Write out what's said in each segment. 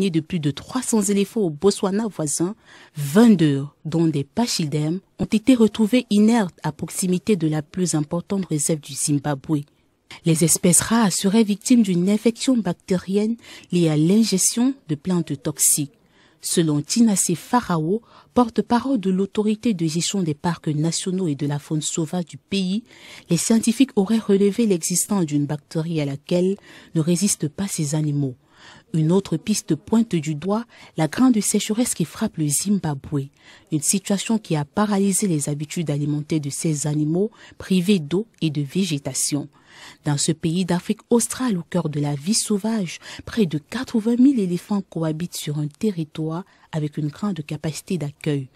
de plus de 300 éléphants au Botswana voisin, 22, dont des pachydèmes, ont été retrouvés inertes à proximité de la plus importante réserve du Zimbabwe. Les espèces rares seraient victimes d'une infection bactérienne liée à l'ingestion de plantes toxiques. Selon Tinashe Farao, porte-parole de l'autorité de gestion des parcs nationaux et de la faune sauvage du pays, les scientifiques auraient relevé l'existence d'une bactérie à laquelle ne résistent pas ces animaux. Une autre piste pointe du doigt la grande sécheresse qui frappe le Zimbabwe, une situation qui a paralysé les habitudes alimentaires de ces animaux privés d'eau et de végétation. Dans ce pays d'Afrique australe au cœur de la vie sauvage, près de 80 000 éléphants cohabitent sur un territoire avec une grande capacité d'accueil.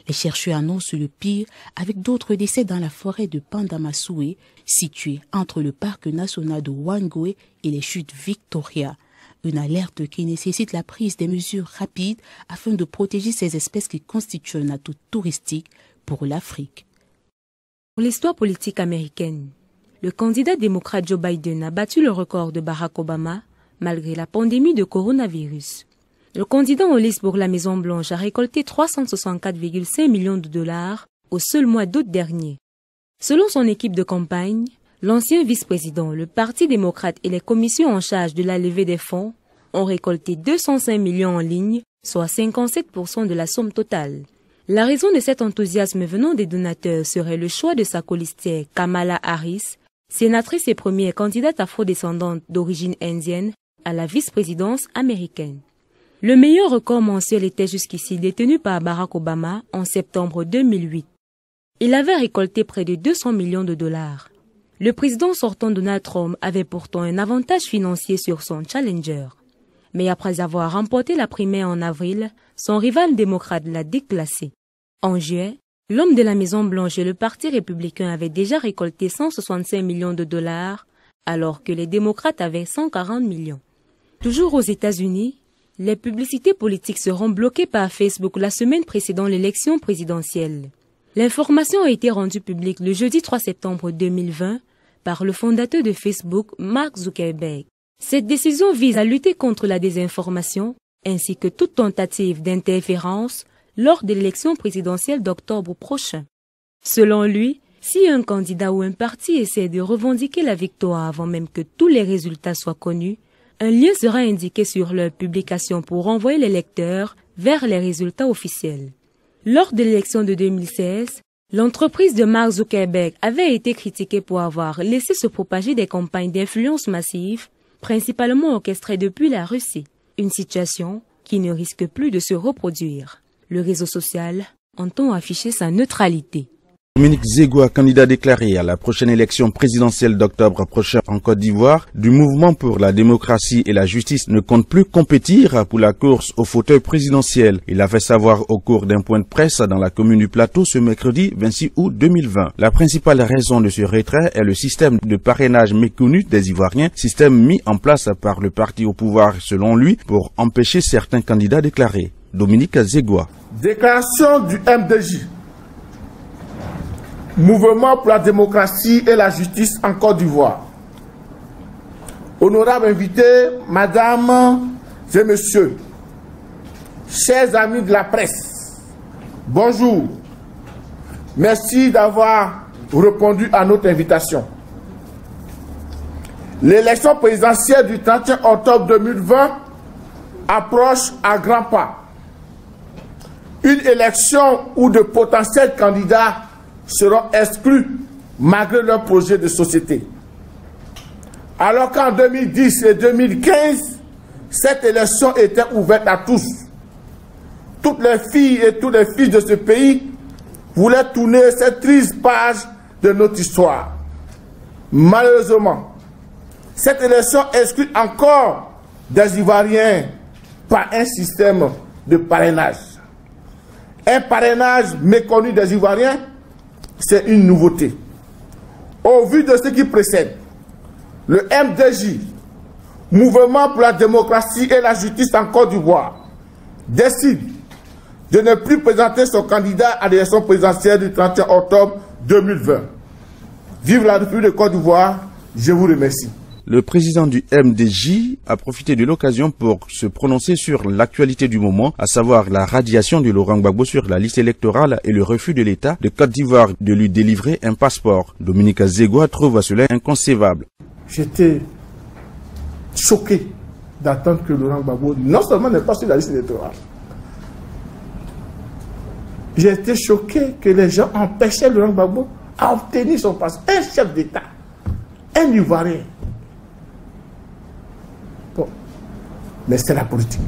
Les chercheurs annoncent le pire avec d'autres décès dans la forêt de Pandamasoué, située entre le parc national de Wangwe et les chutes Victoria. Une alerte qui nécessite la prise des mesures rapides afin de protéger ces espèces qui constituent un atout touristique pour l'Afrique. Pour l'histoire politique américaine, le candidat démocrate Joe Biden a battu le record de Barack Obama malgré la pandémie de coronavirus. Le candidat en lice pour la Maison-Blanche a récolté 364,5 millions de dollars au seul mois d'août dernier. Selon son équipe de campagne, l'ancien vice-président, le Parti démocrate et les commissions en charge de la levée des fonds ont récolté 205 millions en ligne, soit 57% de la somme totale. La raison de cet enthousiasme venant des donateurs serait le choix de sa colistière Kamala Harris, sénatrice et première candidate afrodescendante d'origine indienne à la vice-présidence américaine. Le meilleur record mensuel était jusqu'ici détenu par Barack Obama en septembre 2008. Il avait récolté près de 200 millions de dollars. Le président sortant Donald Trump avait pourtant un avantage financier sur son challenger. Mais après avoir remporté la primaire en avril, son rival démocrate l'a déclassé. En juillet, l'homme de la Maison-Blanche et le Parti républicain avaient déjà récolté 165 millions de dollars, alors que les démocrates avaient 140 millions. Toujours aux États-Unis, les publicités politiques seront bloquées par Facebook la semaine précédant l'élection présidentielle. L'information a été rendue publique le jeudi 3 septembre 2020 par le fondateur de Facebook, Mark Zuckerberg. Cette décision vise à lutter contre la désinformation ainsi que toute tentative d'interférence lors de l'élection présidentielle d'octobre prochain. Selon lui, si un candidat ou un parti essaie de revendiquer la victoire avant même que tous les résultats soient connus, un lien sera indiqué sur leur publication pour renvoyer les lecteurs vers les résultats officiels. Lors de l'élection de 2016, l'entreprise de Mark Zuckerberg avait été critiquée pour avoir laissé se propager des campagnes d'influence massive, principalement orchestrées depuis la Russie, une situation qui ne risque plus de se reproduire. Le réseau social entend afficher sa neutralité. Dominique Zegua, candidat déclaré à la prochaine élection présidentielle d'octobre prochain en Côte d'Ivoire, du mouvement pour la démocratie et la justice ne compte plus compétir pour la course au fauteuil présidentiel. Il a fait savoir au cours d'un point de presse dans la commune du Plateau ce mercredi 26 août 2020. La principale raison de ce retrait est le système de parrainage méconnu des Ivoiriens, système mis en place par le parti au pouvoir selon lui pour empêcher certains candidats déclarés. Dominique Zegua. Déclaration du MDJ. Mouvement pour la démocratie et la justice en Côte d'Ivoire. Honorables invités, mesdames et messieurs, chers amis de la presse, bonjour. Merci d'avoir répondu à notre invitation. L'élection présidentielle du 31 octobre 2020 approche à grands pas. Une élection où de potentiels candidats seront exclus malgré leur projet de société. Alors qu'en 2010 et 2015, cette élection était ouverte à tous. Toutes les filles et tous les fils de ce pays voulaient tourner cette triste page de notre histoire. Malheureusement, cette élection exclut encore des Ivoiriens par un système de parrainage. Un parrainage méconnu des Ivoiriens, c'est une nouveauté. Au vu de ce qui précède, le MDJ, Mouvement pour la démocratie et la justice en Côte d'Ivoire, décide de ne plus présenter son candidat à l'élection présidentielle du 31 octobre 2020. Vive la République de Côte d'Ivoire, je vous remercie. Le président du MDJ a profité de l'occasion pour se prononcer sur l'actualité du moment, à savoir la radiation de Laurent Gbagbo sur la liste électorale et le refus de l'État de Côte d'Ivoire de lui délivrer un passeport. Dominique Azegua trouve cela inconcevable. J'étais choqué d'attendre que Laurent Gbagbo non seulement n'est pas sur la liste électorale, j'ai été choqué que les gens empêchaient Laurent Gbagbo à obtenir son passeport. Un chef d'État, un Ivoirien. Bon, mais c'est la politique.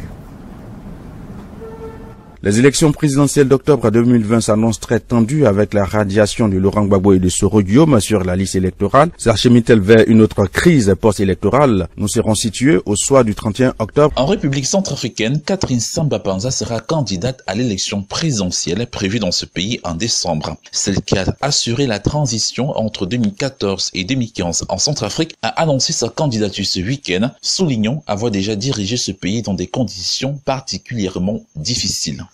Les élections présidentielles d'octobre 2020 s'annoncent très tendues avec la radiation de Laurent Gbagbo et de Soro Guillaume sur la liste électorale. S'achemine-t-elle vers une autre crise post-électorale? Nous serons situés au soir du 31 octobre. En République centrafricaine, Catherine Samba-Panza sera candidate à l'élection présidentielle prévue dans ce pays en décembre. Celle qui a assuré la transition entre 2014 et 2015 en Centrafrique a annoncé sa candidature ce week-end, soulignant avoir déjà dirigé ce pays dans des conditions particulièrement difficiles.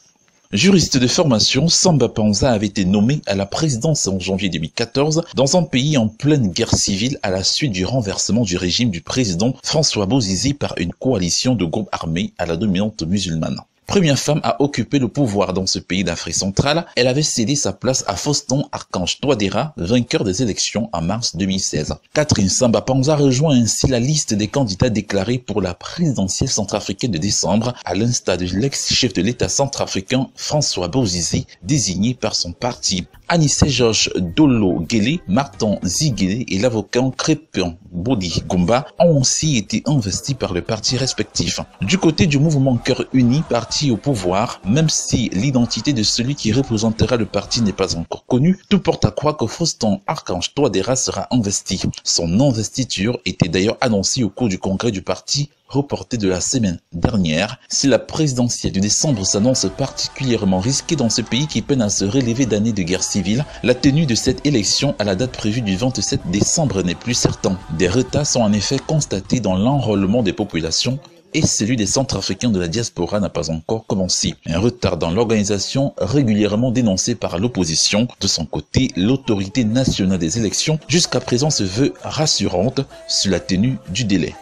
Juriste de formation, Samba Panza avait été nommé à la présidence en janvier 2014 dans un pays en pleine guerre civile à la suite du renversement du régime du président François Bozizé par une coalition de groupes armés à la dominante musulmane. Première femme à occuper le pouvoir dans ce pays d'Afrique centrale, elle avait cédé sa place à Faustin Archange Touadéra, vainqueur des élections en mars 2016. Catherine Samba Panza rejoint ainsi la liste des candidats déclarés pour la présidentielle centrafricaine de décembre, à l'instar de l'ex-chef de l'État centrafricain François Bozizé, désigné par son parti. Anissé Georges Dolo Guélé, Martin Ziguélé et l'avocat Crépin Bodi Gomba ont aussi été investis par le parti respectif. Du côté du mouvement Cœur Uni, parti au pouvoir, même si l'identité de celui qui représentera le parti n'est pas encore connue, tout porte à croire que Faustin Archange Touadéra sera investi. Son investiture était d'ailleurs annoncée au cours du congrès du parti reporté de la semaine dernière. Si la présidentielle de décembre s'annonce particulièrement risquée dans ce pays qui peine à se relever d'années de guerre civile, la tenue de cette élection à la date prévue du 27 décembre n'est plus certain. Des retards sont en effet constatés dans l'enrôlement des populations et celui des Centrafricains de la diaspora n'a pas encore commencé. Un retard dans l'organisation régulièrement dénoncé par l'opposition. De son côté, l'autorité nationale des élections jusqu'à présent se veut rassurante sur la tenue du délai.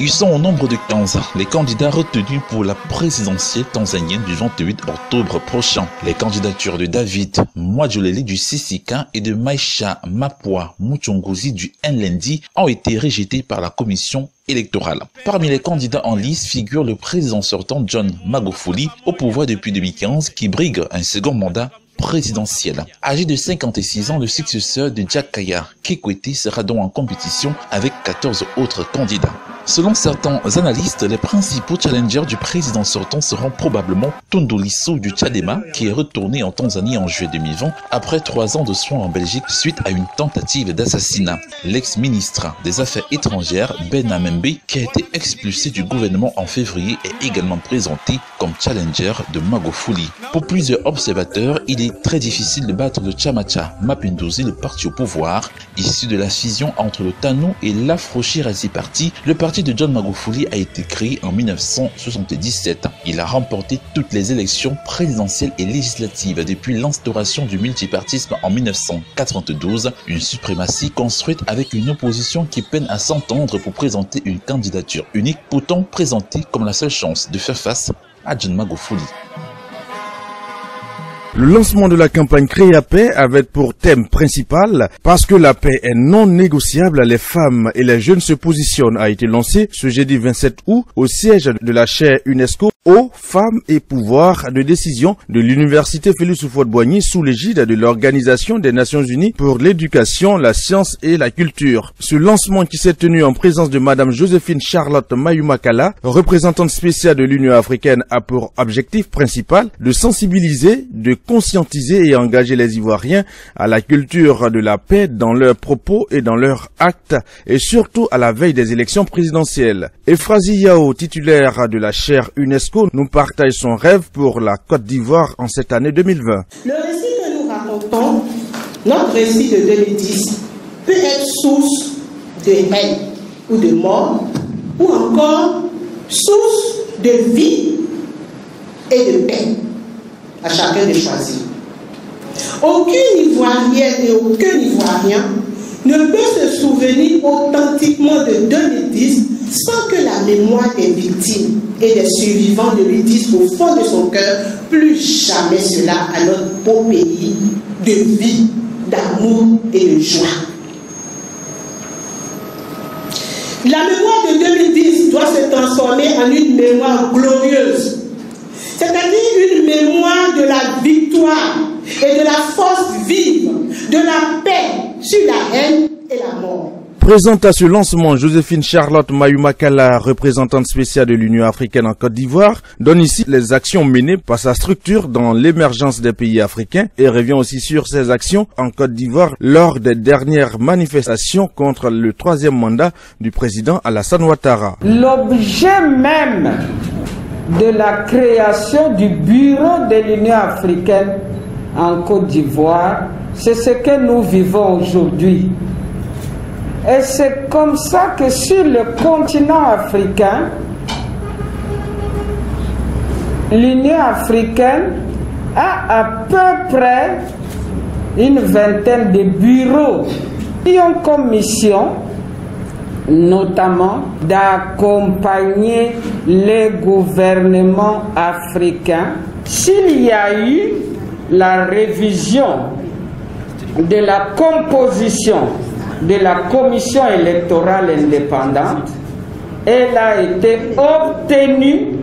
Ils sont au nombre de 15, les candidats retenus pour la présidentielle tanzanienne du 28 octobre prochain. Les candidatures de David Mwadjolele du Sisika et de Maisha Mapwa Muchongozi du Nlendi ont été rejetées par la commission électorale. Parmi les candidats en lice figure le président sortant John Magufuli, au pouvoir depuis 2015, qui brigue un second mandat présidentielle. Âgé de 56 ans, le successeur de Jakaya Kikwete sera donc en compétition avec 14 autres candidats. Selon certains analystes, les principaux challengers du président sortant seront probablement Tundu Lissu du Tchadema, qui est retourné en Tanzanie en juillet 2020 après 3 ans de soins en Belgique suite à une tentative d'assassinat. L'ex-ministre des Affaires étrangères Ben Amembe, qui a été expulsé du gouvernement en février, est également présenté comme challenger de Magufuli. Pour plusieurs observateurs, il est très difficile de battre le Chamacha Mapinduzi, le parti au pouvoir, issu de la fusion entre le TANU et l'Afro-Shirazi Party. Le parti de John Magufuli a été créé en 1977. Il a remporté toutes les élections présidentielles et législatives depuis l'instauration du multipartisme en 1992, une suprématie construite avec une opposition qui peine à s'entendre pour présenter une candidature unique, pourtant présentée comme la seule chance de faire face à John Magufuli. Le lancement de la campagne Créer la paix avait pour thème principal « Parce que la paix est non négociable, les femmes et les jeunes se positionnent » a été lancé ce jeudi 27 août au siège de la chaire UNESCO Eau, Femmes et Pouvoir de décision de l'Université Félix Houphouët-Boigny sous l'égide de l'Organisation des Nations Unies pour l'éducation, la science et la culture. Ce lancement qui s'est tenu en présence de Madame Joséphine Charlotte Mayumakala, représentante spéciale de l'Union africaine, a pour objectif principal de sensibiliser, de conscientiser et engager les Ivoiriens à la culture de la paix dans leurs propos et dans leurs actes, et surtout à la veille des élections présidentielles. Ephrasie Yao, titulaire de la chaire UNESCO, nous partage son rêve pour la Côte d'Ivoire en cette année 2020. Le récit que nous racontons, notre récit de 2010, peut être source de haine ou de mort, ou encore source de vie et de paix. À chacun de choisir. Aucune Ivoirienne et aucun Ivoirien ne peut se souvenir authentiquement de 2010 sans que la mémoire des victimes et des survivants ne lui dise au fond de son cœur plus jamais cela à notre beau pays de vie, d'amour et de joie. La mémoire de 2010 doit se transformer en une mémoire glorieuse, c'est-à-dire une mémoire de la victoire et de la force vive, de la paix sur la haine et la mort. Présente à ce lancement, Joséphine Charlotte Mayumakala, représentante spéciale de l'Union africaine en Côte d'Ivoire, donne ici les actions menées par sa structure dans l'émergence des pays africains et revient aussi sur ses actions en Côte d'Ivoire lors des dernières manifestations contre le 3e mandat du président Alassane Ouattara. L'objet même de la création du bureau de l'Union africaine en Côte d'Ivoire, c'est ce que nous vivons aujourd'hui. Et c'est comme ça que sur le continent africain, l'Union africaine a à peu près une vingtaine de bureaux qui ont comme mission notamment d'accompagner les gouvernements africains s'il y a eu la révision de la composition de la commission électorale indépendante. Elle a été obtenue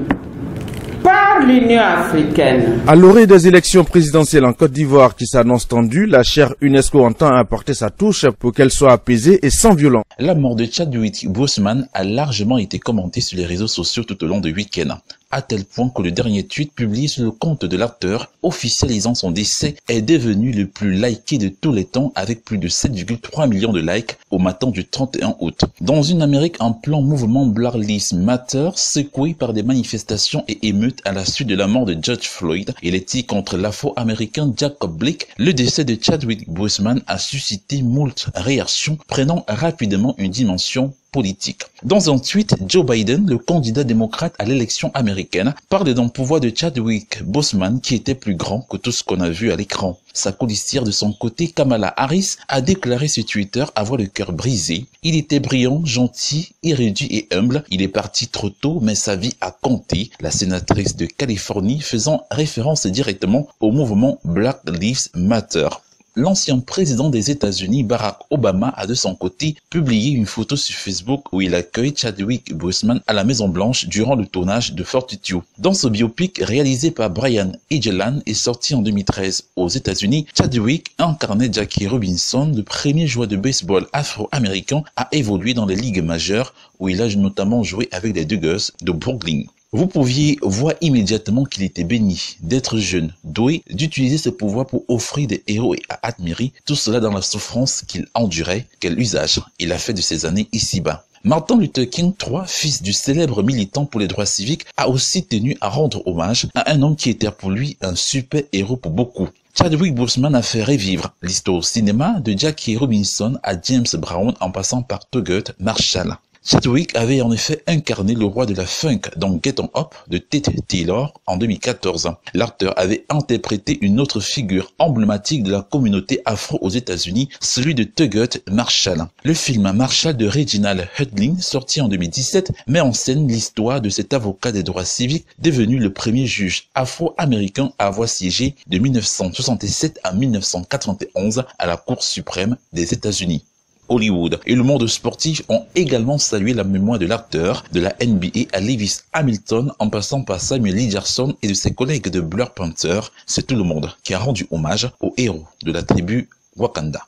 par l'Union africaine. À l'orée des élections présidentielles en Côte d'Ivoire qui s'annoncent tendues, la chaire UNESCO entend apporter sa touche pour qu'elle soit apaisée et sans violence. La mort de Chadwick Boseman a largement été commentée sur les réseaux sociaux tout au long du week-end, à tel point que le dernier tweet publié sur le compte de l'acteur officialisant son décès est devenu le plus liké de tous les temps avec plus de 7,3 millions de likes au matin du 31 août. Dans une Amérique en plein mouvement Black Lives Matter, secoué par des manifestations et émeutes à la suite de la mort de George Floyd et les tirs contre l'afro-américain Jacob Blake, le décès de Chadwick Boseman a suscité moult réactions, prenant rapidement une dimension politique. Dans un tweet, Joe Biden, le candidat démocrate à l'élection américaine, parle d'un pouvoir de Chadwick Boseman qui était plus grand que tout ce qu'on a vu à l'écran. Sa colistière de son côté, Kamala Harris, a déclaré sur Twitter avoir le cœur brisé. Il était brillant, gentil, érudit et humble. Il est parti trop tôt, mais sa vie a compté. La sénatrice de Californie faisant référence directement au mouvement Black Lives Matter. L'ancien président des États-Unis, Barack Obama, a de son côté publié une photo sur Facebook où il accueille Chadwick Boseman à la Maison-Blanche durant le tournage de Fortitude. Dans ce biopic réalisé par Brian Egeland et sorti en 2013 aux États-Unis, Chadwick incarnait Jackie Robinson, le premier joueur de baseball afro-américain à évoluer dans les ligues majeures où il a notamment joué avec les Dodgers de Brooklyn. Vous pouviez voir immédiatement qu'il était béni d'être jeune, doué, d'utiliser ses pouvoirs pour offrir des héros et à admirer, tout cela dans la souffrance qu'il endurait. Quel usage il a fait de ses années ici-bas. Martin Luther King III, fils du célèbre militant pour les droits civiques, a aussi tenu à rendre hommage à un homme qui était pour lui un super héros pour beaucoup. Chadwick Boseman a fait revivre l'histoire au cinéma de Jackie Robinson à James Brown en passant par Thurgood Marshall. Chadwick avait en effet incarné le roi de la funk dans Get On Up de Tate Taylor en 2014. L'acteur avait interprété une autre figure emblématique de la communauté afro aux États-Unis, celui de Thurgood Marshall. Le film Marshall de Reginald Hudlin, sorti en 2017, met en scène l'histoire de cet avocat des droits civiques devenu le premier juge afro-américain à avoir siégé de 1967 à 1991 à la Cour suprême des États-Unis. Hollywood et le monde sportif ont également salué la mémoire de l'acteur de la NBA à Lewis Hamilton en passant par Samuel L. Jackson et de ses collègues de Black Panther. C'est tout le monde qui a rendu hommage aux héros de la tribu Wakanda.